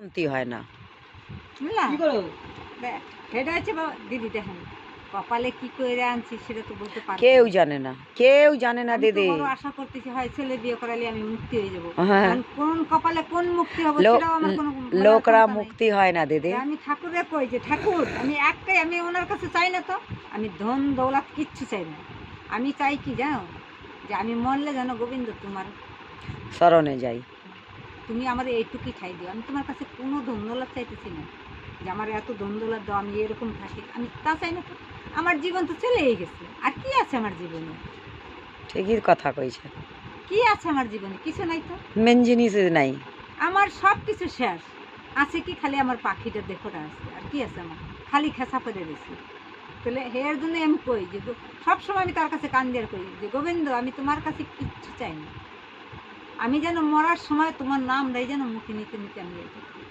শান্তি হয় না। বুঝলা সেটা হচ্ছে দিদি দেখেন কপালে কি করে আনছি সেটা তো বলতে পারবো কেউ জানে না, কেউ জানে না আমি তো দিদি। বড় আশা করতেছি হয় ছেলে বিয়ে করালে আমি মুক্তি হয়ে যাবো। হ্যাঁ, কারণ কোন কপালে কোন মুক্তি হবে সেটাও আমার কোনো বলার লোকরা ক্ষমতা নাই। মুক্তি হয় না দিদি। তা আমি ঠাকুরে কই যে ঠাকুর আমি একটাই, আমি ওনার কাছে চাই না তো, আমি ধন দৌলত কিচ্ছু চাই না। আমি চাই কি জানো, যে আমি মরলে যেন গোবিন্দ তোমার স্মরণে যাই। তুমি আমার এইটুকুই ঠাই দিও। আমি তোমার কাছে কোনো ধন দৌলত চাইতেছি না যে আমার এত ধন দৌলত দাও, আমি এরকম থাকি, আমি তা চাই না তো। আমার জীবন তো চলেই গেছে, আর কি আছে আমার জীবনে? ঠিকই কথা কইছে। কি আছে আমার জীবনে? কিছু নাই তো। মেন জিনিস নাই। আমার সব কিছু শেষ। আছে কি খালি আমার পাখিটা দেখোটা আছে, আর কি আছে আমার? খালি খেসা পেরে দিয়েছি। তাহলে এর জন্য আমি কই যে সবসময় আমি তার কাছে কান দিয়ে কই যে গোবিন্দ আমি তোমার কাছে কিচ্ছু চাই না, আমি যেন মরার সময় তোমার নাম নেই যেন মুখে নিতে নিতে আমি